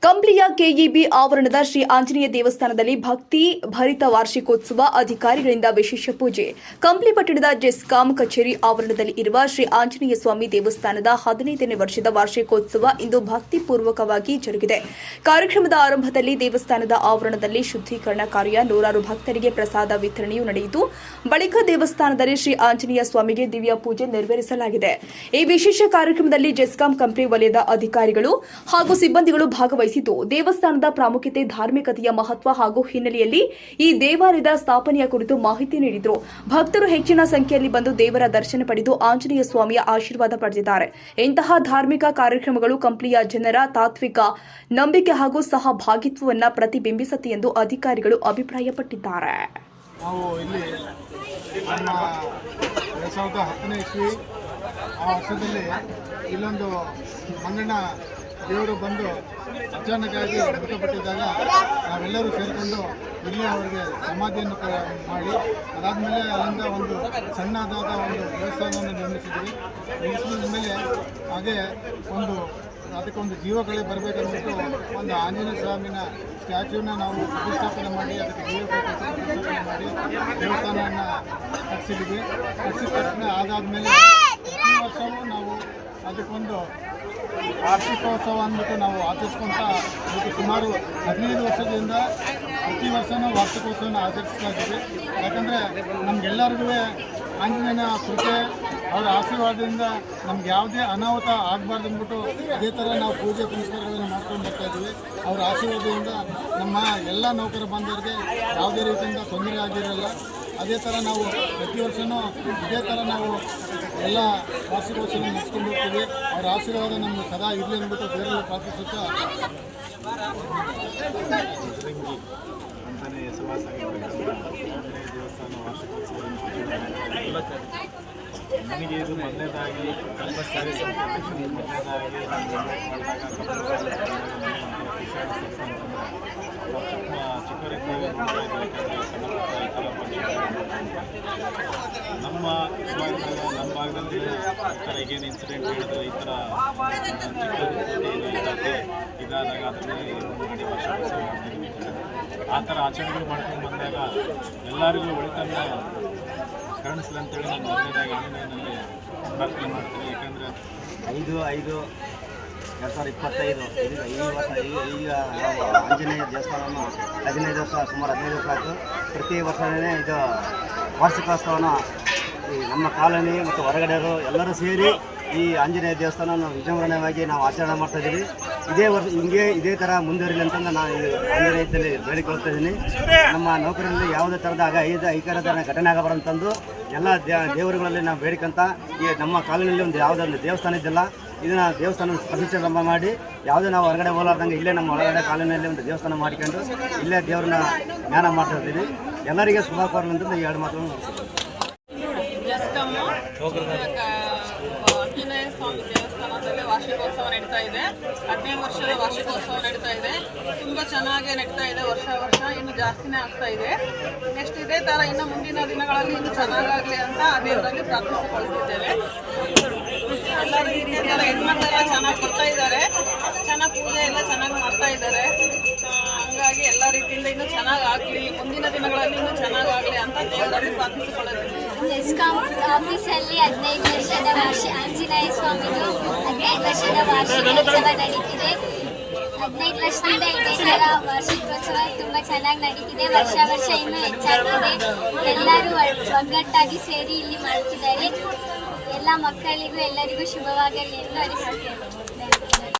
ಕಂಪ್ಲಿಯ KEB ಆವರಣದ ಶ್ರೀ ಆಂಜನೇಯ ದೇವಸ್ಥಾನದಲ್ಲಿ ಭಕ್ತಿ ಭರಿತ ವಾರ್ಷಿಕೋತ್ಸವ ಅಧಿಕಾರಿಗಳಿಂದ ವಿಶೇಷ ಪೂಜೆ. ಕಂಪ್ಲಿ ಪಟ್ಟಣದ ಜೆಸ್ಕಾಂ ಕಚೇರಿ ಆವರಣದಲ್ಲಿ ಇರುವ ಶ್ರೀ ಆಂಜನೇಯ ಸ್ವಾಮಿ ದೇವಸ್ಥಾನದ 15ನೇ ವರ್ಷದ ವಾರ್ಷಿಕೋತ್ಸವ ಇಂದು ಭಕ್ತಿಪೂರ್ವಕವಾಗಿ ಜರುಗಿದೆ. ಕಾರ್ಯಕ್ರಮದ ಆರಂಭದಲ್ಲಿ ದೇವಸ್ಥಾನದ ಆವರಣದಲ್ಲಿ ಶುದ್ಧೀಕರಣ ಕಾರ್ಯ, ನೂರಾರು ಭಕ್ತರಿಗೆ ಪ್ರಸಾದ ವಿತರಣೆಯೂ ನಡೆಯಿತು. ಬಳಿಕ ದೇವಸ್ಥಾನದಲ್ಲಿ ಶ್ರೀ ಆಂಜನೇಯ ಸ್ವಾಮಿಗೆ ದಿವ್ಯ ಪೂಜೆ ನೆರವೇರಿಸಲಾಗಿದೆ. ಈ ವಿಶೇಷ ಕಾರ್ಯಕ್ರಮದಲ್ಲಿ ಜೆಸ್ಕಾಂ ಕಂಪ್ಲಿ ವಲಯದ ಅಧಿಕಾರಿಗಳು ಹಾಗೂ ಸಿಬ್ಬಂದಿಗಳು ಭಾಗವಹಿಸಿದ್ದು, ದೇವಸ್ಥಾನದ ಪ್ರಾಮುಖ್ಯತೆ, ಧಾರ್ಮಿಕತೆಯ ಮಹತ್ವ ಹಾಗೂ ಹಿನ್ನೆಲೆಯಲ್ಲಿ ಈ ದೇವಾಲಯದ ಸ್ಥಾಪನೆಯ ಕುರಿತು ಮಾಹಿತಿ ನೀಡಿದರು. ಭಕ್ತರು ಹೆಚ್ಚಿನ ಸಂಖ್ಯೆಯಲ್ಲಿ ಬಂದು ದೇವರ ದರ್ಶನ ಪಡೆದು ಆಂಜನೇಯ ಸ್ವಾಮಿಯ ಆಶೀರ್ವಾದ ಪಡೆದಿದ್ದಾರೆ. ಇಂತಹ ಧಾರ್ಮಿಕ ಕಾರ್ಯಕ್ರಮಗಳು ಕಂಪ್ಲಿಯ ಜನರ ತಾತ್ವಿಕ ನಂಬಿಕೆ ಹಾಗೂ ಸಹಭಾಗಿತ್ವವನ್ನು ಪ್ರತಿಬಿಂಬಿಸುತ್ತೆ ಎಂದು ಅಧಿಕಾರಿಗಳು ಅಭಿಪ್ರಾಯಪಟ್ಟಿದ್ದಾರೆ. ನಾವು ಇಲ್ಲಿ ನಮ್ಮ 2010ನೇ ಇಸ್ವಿ ಆ ವರ್ಷದಲ್ಲಿ ಇಲ್ಲೊಂದು ಮಂಗಣ್ಣ ದೇವರು ಬಂದು ಅಚಾನಕ್ಕಾಗಿ ಮೃತಪಟ್ಟಿದ್ದಾಗ ನಾವೆಲ್ಲರೂ ಸೇರಿಕೊಂಡು ಇಲ್ಲಿ ಅವರಿಗೆ ಸಮಾಧಿಯನ್ನು ಮಾಡಿ ಅದಾದಮೇಲೆ ಅಲ್ಲಿಂದ ಒಂದು ಸಣ್ಣದಾದ ಒಂದು ದೇವಸ್ಥಾನವನ್ನು ನಿರ್ಮಿಸಿದ ಮೇಲೆ ಹಾಗೆ ಅದಕ್ಕೊಂದು ಜೀವಕಳೆ ಬರಬೇಕಂದ್ಬಿಟ್ಟು ಒಂದು ಆಂಜನೇಯ ಸ್ವಾಮಿನ ಸ್ಟ್ಯಾಚ್ಯೂನ ನಾವು ಪ್ರತಿಷ್ಠಾಪನೆ ಮಾಡಿ ಅದಕ್ಕೆ ಪ್ರತಿಷ್ಠಾಪನೆ ಮಾಡಿ ದೇವಸ್ಥಾನವನ್ನು ಕಟ್ಟಿಸಿದ್ವಿ. ಕಟ್ಟಿಸಿದ ತಕ್ಷಣ ಅದಾದಮೇಲೆ ಪ್ರತಿ ವರ್ಷವೂ ನಾವು ಅದಕ್ಕೊಂದು ವಾರ್ಷಿಕೋತ್ಸವ ಅಂದ್ಬಿಟ್ಟು ನಾವು ಆಚರಿಸ್ಕೊಂತ ಸುಮಾರು 15 ವರ್ಷದಿಂದ ಪ್ರತಿ ವರ್ಷವೂ ವಾರ್ಷಿಕೋತ್ಸವನ ಆಚರಿಸ್ತಾ ಇದ್ದೀವಿ. ಯಾಕಂದರೆ ನಮಗೆಲ್ಲರಿಗೂ ಆಂಜನೇಯನ ಕೃಪೆ, ಅವರ ಆಶೀರ್ವಾದದಿಂದ ನಮ್ಗೆ ಯಾವುದೇ ಅನಾಹುತ ಆಗಬಾರ್ದು ಅಂದ್ಬಿಟ್ಟು ಅದೇ ಥರ ನಾವು ಪೂಜೆ ಪುನಸ್ಕಾರಗಳನ್ನು ಮಾಡ್ಕೊಂಡು ಬರ್ತಾ ಇದ್ದೀವಿ. ಅವರ ಆಶೀರ್ವಾದದಿಂದ ನಮ್ಮ ಎಲ್ಲ ನೌಕರ ಬಾಂಧವರಿಗೆ ಯಾವುದೇ ರೀತಿಯಿಂದ ತೊಂದರೆ ಆಗಿರಲ್ಲ. ಅದೇ ಥರ ನಾವು ಪ್ರತಿ ವರ್ಷವೂ ಇದೇ ಥರ ನಾವು ಎಲ್ಲ ವಾರ್ಷಿಕೋತ್ಸವ ನಡೆಸ್ಕೊಂಡು ಹೋಗ್ತೀವಿ. ಅವರ ಆಶೀರ್ವಾದ ನಮಗೆ ಸದಾ ಇರಲಿ ಅಂದ್ಬಿಟ್ಟು ದೇವರಲ್ಲಿ ಪ್ರಾರ್ಥಿಸುತ್ತಾ ನನಗೆ ಇದು ಮೊದಲನೇದಾಗಿ ನಮ್ಮ ಭಾಗದಲ್ಲಿ ಈಗೇನು ಇನ್ಸಿಡೆಂಟ್ ಹೇಳಿದ್ರು, ಈ ಥರ ಇದಾದಾಗ ಅದರಲ್ಲಿ ಮಾಡಿ ವರ್ಷ ಆ ಥರ ಆಚರಣೆಗಳು ಮಾಡ್ಕೊಂಡು ಬಂದಾಗ ಎಲ್ಲರಿಗೂ ಒಳಿತನ್ನ ಕಾಣಿಸ್ಲಿ ಅಂತೇಳಿ ನಾನು ಮೊದಲನೇದಾಗಿ ಆನ್ಲೈನಲ್ಲಿ ಪ್ರಾರ್ಥನೆ ಮಾಡ್ತೀನಿ. ಯಾಕಂದರೆ 5/5/2025 ಈ ವರ್ಷ ಈಗ ನಾವು ಆಂಜನೇಯ ದೇವಸ್ಥಾನವನ್ನು 15 ವರ್ಷ, ಸುಮಾರು 15 ವರ್ಷ ಆಯಿತು. ಪ್ರತಿ ವರ್ಷವೇ ಇದು ವಾರ್ಷಿಕೋತ್ಸವನ ಈ ನಮ್ಮ ಕಾಲೋನಿ ಮತ್ತು ಹೊರಗಡೆಯವರು ಎಲ್ಲರೂ ಸೇರಿ ಈ ಆಂಜನೇಯ ದೇವಸ್ಥಾನವನ್ನು ವಿಜೃಂಭಣೆಯಾಗಿ ನಾವು ಆಚರಣೆ ಮಾಡ್ತಾಯಿದ್ದೀವಿ. ಇದೇ ವರ್ಷ ಇದೇ ಥರ ಮುಂದುವರಿಲಿ ಅಂತಂದು ನಾನು ಈ ಆಂಜನೇಯದಲ್ಲಿ ಬೇಡಿಕೊಳ್ತಾ ಇದ್ದೀನಿ. ನಮ್ಮ ನೌಕರರಲ್ಲಿ ಯಾವುದೇ ಥರದ ಐಕರದ ಘಟನೆ ಆಗಬಾರಂತಂದು ಎಲ್ಲ ದೇವರುಗಳಲ್ಲಿ ನಾವು ಬೇಡಿಕಂತ ಈ ನಮ್ಮ ಕಾಲೋನಿಯಲ್ಲಿ ಒಂದು ಯಾವುದೊಂದು ದೇವಸ್ಥಾನ ಇದ್ದಿಲ್ಲ, ಇದನ್ನು ದೇವಸ್ಥಾನ ಪ್ರತಿಷ್ಠಾಪನೆ ಮಾಡಿ ಯಾವುದೇ ನಾವು ಹೊರಗಡೆ ಹೋಲಾರ್ದಂಗೆ ಇಲ್ಲೇ ನಮ್ಮ ಹೊರಗಡೆ ಕಾಲೋನಿಯಲ್ಲಿ ಒಂದು ದೇವಸ್ಥಾನ ಮಾಡಿಕೊಂಡು ಇಲ್ಲೇ ದೇವ್ರನ್ನ ಜ್ಞಾನ ಮಾಡ್ತಾ ಇದ್ದೀವಿ. ಎಲ್ಲರಿಗೆ ಶುಭ ಕೋರಲಿ ಅಂತಂದು 2 ಮಾತು. ಆಂಜನೇಯ ಸ್ವಾಮಿ ದೇವಸ್ಥಾನದಲ್ಲಿ ವಾರ್ಷಿಕೋತ್ಸವ ನಡೀತಾ ಇದೆ. 15 ವರ್ಷದ ವಾರ್ಷಿಕೋತ್ಸವ ನಡೀತಾ ಇದೆ. ತುಂಬ ಚೆನ್ನಾಗಿ ನಡೀತಾ ಇದೆ. ವರ್ಷ ಇನ್ನು ಜಾಸ್ತಿನೇ ಆಗ್ತಾ ಇದೆ. ನೆಕ್ಸ್ಟ್ ಇದೇ ಥರ ಇನ್ನು ಮುಂದಿನ ದಿನಗಳಲ್ಲಿ ಇನ್ನು ಚೆನ್ನಾಗಾಗಲಿ ಅಂತ ದೇವರಲ್ಲಿ ಪ್ರಾರ್ಥಿಸಿಕೊಳ್ತಿದ್ದೇವೆ. ಎಲ್ಲ ರೀತಿಯ ಹೆಣ್ಮಕ್ಳೆಲ್ಲ ಚೆನ್ನಾಗಿ ಬರ್ತಾ ಇದ್ದಾರೆ, ಚೆನ್ನಾಗಿ ಪೂಜೆ ಎಲ್ಲ ಚೆನ್ನಾಗಿ ಮಾಡ್ತಾ ಇದ್ದಾರೆ. ಹಾಗಾಗಿ ಎಲ್ಲ ರೀತಿಯಿಂದ ಇನ್ನೂ ಚೆನ್ನಾಗಾಗಲಿ, ಮುಂದಿನ ದಿನಗಳಲ್ಲಿ ಇನ್ನೂ ಚೆನ್ನಾಗಾಗಲಿ ಅಂತ ದೇವರಲ್ಲಿ ಪ್ರಾರ್ಥಿಸಿಕೊಳ್ಳುತ್ತಿದ್ದೀವಿ. ಜೆಸ್ಕಾಂ ಆಫೀಸಲ್ಲಿ 15 ವರ್ಷದ ಆಂಜನೇಯ ಸ್ವಾಮಿದು 15 ವರ್ಷದ ವಾರ್ಷಿಕೋತ್ಸವ ನಡೀತಿದೆ. 15 ವರ್ಷದಿಂದ ಇದೇ ಥರ ವಾರ್ಷಿಕೋತ್ಸವ ತುಂಬ ಚೆನ್ನಾಗಿ ನಡೀತಿದೆ. ವರ್ಷ ಇನ್ನೂ ಹೆಚ್ಚಾಗ್ತಿದೆ. ಎಲ್ಲರೂ ಒಗ್ಗಟ್ಟಾಗಿ ಸೇರಿ ಇಲ್ಲಿ ಮಾಡ್ತಿದ್ದಾರೆ. ಎಲ್ಲ ಮಕ್ಕಳಿಗೂ ಎಲ್ಲರಿಗೂ ಶುಭವಾಗಲಿ ಎಂದು ಅನಿಸುತ್ತೇನೆ.